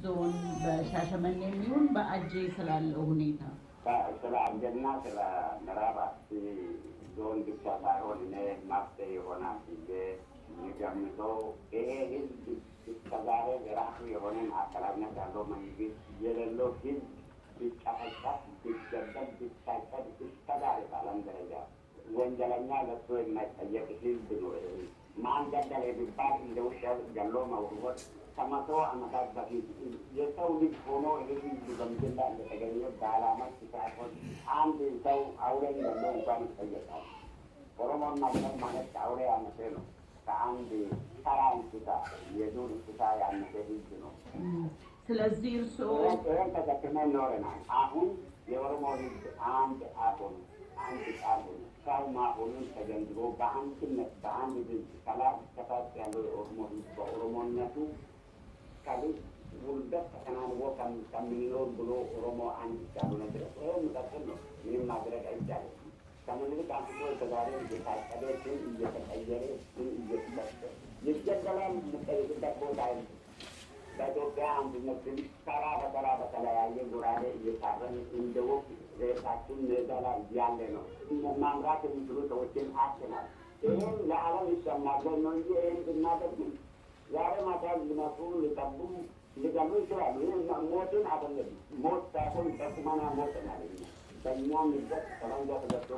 ዞን በሻሸመኔ የሚሆን በአጄ ስላለው ሁኔታ ስለ አጀና ስለ ምዕራብ አርሲ ዞን ብቻ ሳይሆን እኔ መፍትሄ ይሆናል ብዬ የሚገምተው ይሄ ህዝብ እስከዛሬ የራሱ የሆነ ማዕከላዊነት ያለው መንግስት የሌለው ህዝብ ቢጨፈጨፍ ቢገደል ቢሳቀል እስከዛሬ ባለም ደረጃ ወንጀለኛ ለሱ የማይጠየቅ ህዝብ ነው። ማን ገደለ ቢባል እንደ ውሻ ገሎ መውረድ ከመቶ ዓመታት በፊት የሰው ልጅ ሆኖ ህዝብ በምድር ላይ እንደተገኘ በዓላማ ሲሳሆን አንድ ሰው አውሬን ገሎ እንኳን ይጠየቃል። ኦሮሞን ማግኘት ማለት ከአውሬ ያነሰ ነው። ከአንድ ተራ እንስሳ የዱር እንስሳ ያነሰ ህዝብ ነው። ስለዚህ እርስዎ ይህን ተሸክመን ኖረናል። አሁን የኦሮሞ ህዝብ አንድ አቶን አንድ ቃል ሰው መሆኑን ተገንዝቦ በአንድነት በአንድ ድምፅ ከላይ እስከታች ያለው የኦሮሞ ህዝብ በኦሮሞነቱ ከልጅ ውልደት ተከናንቦ ከምንኖር ብሎ ኦሮሞ አንድ እስካልሆነ ድረስ ይህ የሚቀጥል ነው። ምንም ማድረግ አይቻልም። ከምኒልክ አንስቶ እስከዛሬ እየታቀደ ስም እየተቀየረ ስም እየተሰጠ ይገደላል። የሚጠይቅበት ቦታ በኢትዮጵያ አንድነት ግን ተራ በተራ በተለያየ ጉራዴ እየታረን እንደ ወቅ ሬሳችን ሜዳ ላይ እያለ ነው። ማምራት የሚችሉ ሰዎችን አስናል። ይህም ለዓለም ይሰማለን ነው እንጂ ይህን ብናደርግ ዛሬ ማታ ሊመጡ ሊጠቡ ሊገሉ ይችላሉ። ይህ ሞትን አደለም ሞት ሳይሆን በቁመና ሞት ናለኛ በእኛ ምድረት ተለንጃ ተደርሶ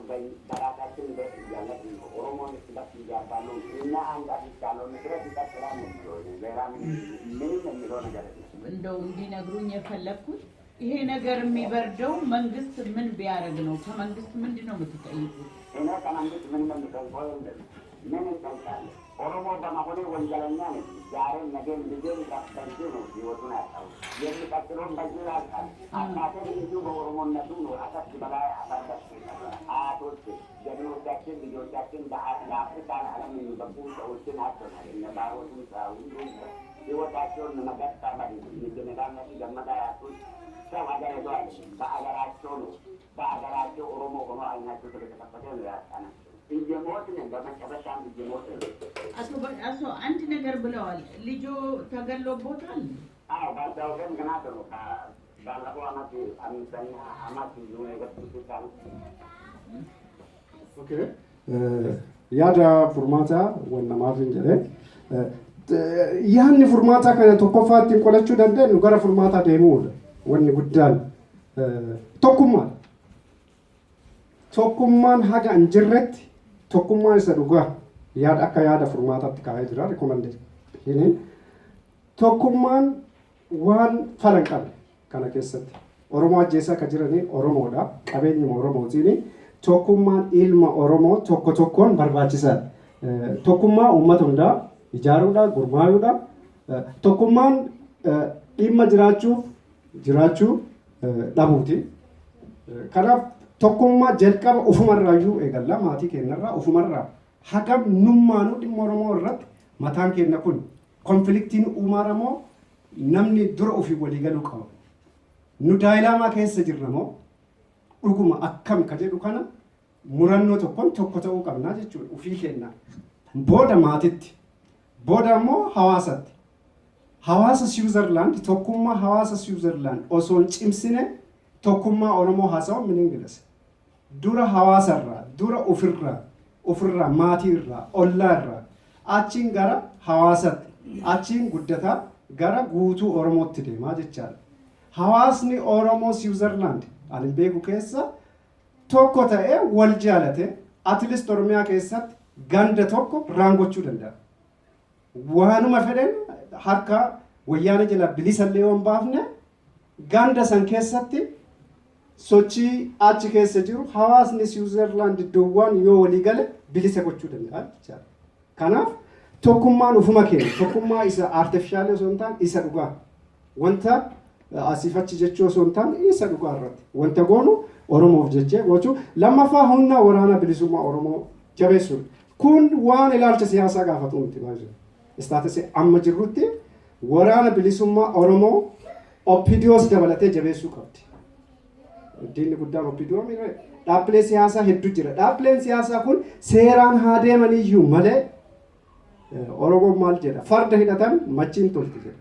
በራሳችን ድረስ እያለት ነው። ኦሮሞን ስበት እያባሉ እና አንድ አዲስ ካለው ምድረት ይቀጥላል ነው የሚለው ሌላ ምንም የሚለው ነገር የለም። እንደው እንዲነግሩኝ የፈለግኩት ይሄ ነገር የሚበርደው መንግስት ምን ቢያደርግ ነው? ከመንግስት ምንድን ነው የምትጠይቁት? እኔ ከመንግስት ምን እንደምጠይቀው ምን እንጠይቃለን? ኦሮሞ በመሆኔ ወንጀለኛ ነኝ። ዛሬም ነገም ልጄን በርሱ ነው ህይወቱን ያጣው። የሚቀጥለውን በዚህ ያልቃል። አባቴን ልጁ በኦሮሞነቱ ነው አሰፍ በላይ አሳደፍ አያቶች ጀግኖቻችን ልጆቻችን ለአፍሪካ ለዓለም የሚበቁ ሰዎችን አጥተናል። እነ ባሮቱን ሁሉ ህይወታቸውን መገጣ ጀኔራልነት ገመዳ ያጡት ሰው ሀገር ሄደዋል። በአገራቸው ነው በአገራቸው ኦሮሞ ሆኖ አይናቸው ስለተከፈተ ነው ያጣናቸው። እየሞትን በመጨረሻም እየሞትን አቶ በቃሶ አንድ ነገር ብለዋል። ልጆ ተገሎቦታል። አዎ ባልታው ግን ገና ነው ባለፈው አመት አምስተኛ አመት ነው የገቡታል። ኦኬ ያዳ ፉርማታ ወነማትን ጀለ ያን ፉርማታ ከነ ተቆፋት እንቆለቹ ደንደን ገረ ፉርማታ ደሙል ወን ጉዳን tokkummaan haga injirretti tokkummaan isa dhugaa yaada akka yaada furmaataatti kaa'ee jira rekomandee tokkummaan waan falan qabe kana keessatti oromoo ajjeesaa akka jiranii oromoodha qabeenyuma oromootiin tokkummaan ilma oromoo tokko tokkoon barbaachisaadha tokkummaa uummata hundaa ijaaruudha gurmaa'uudha tokkummaan dhimma jiraachuu dhabuuti kanaaf tokkummaa jalqaba ufumarraayyuu eegalla maatii keenyarraa ufumarraa hagam nummaanuu dhimma oromoo irratti mataan keenya kun konfliktiin uumaaramoo namni dura ofii walii galuu qaba. Nu daayilaamaa keessa jirramoo dhuguma akkam ka jedhu kana murannoo tokkoon tokko ta'uu qabnaa jechuudha ofii keenya. Booda maatitti booda immoo hawaasatti. Hawaasa Switzerland tokkummaa hawaasa Switzerland osoo hin cimsine tokkummaa oromoo haasawaa min ingilisa. Dura hawaasarraa dura ofirraa maatiirraa ollaarraa achiin gara hawaasatti achiin guddataa gara guutuu oromootti deemaa jechaadha. Hawaasni oromoo Switzerland ani beeku keessa tokko ta'ee wal jaalate atleast oromiyaa keessatti ganda tokko raangochuu danda'a. Waanuma fedhen harka wayyaana jala bilisallee waan baafne ganda san keessatti sochii achi keessa jiru hawaasni Switzerland iddoowwan yoo walii gale bilisa gochuu danda'a jechaadha. Kanaaf tokkummaan ufuma keenya tokkummaa isa artifishaalii osoo hin taane isa dhugaa wanta asiifachi jechuu osoo hin taane isa dhugaa irratti wanta goonu oromoof jechee gochuu lammaffaa humna waraana bilisummaa oromoo jabeessuudha. Kun waan ilaalcha siyaasaa gaafatu miti baay'ee istaatisii amma jirrutti waraana bilisummaa oromoo oppidiyoos dabalatee jabeessuu qabdi. Diinni guddaan oppidiyoo mire dhaabbilee siyaasaa hedduu jira. Dhaabbileen siyaasaa kun seeraan haa deemaniyyuu malee oromoon maal jedha farda hidhatan machiin tolti jedha.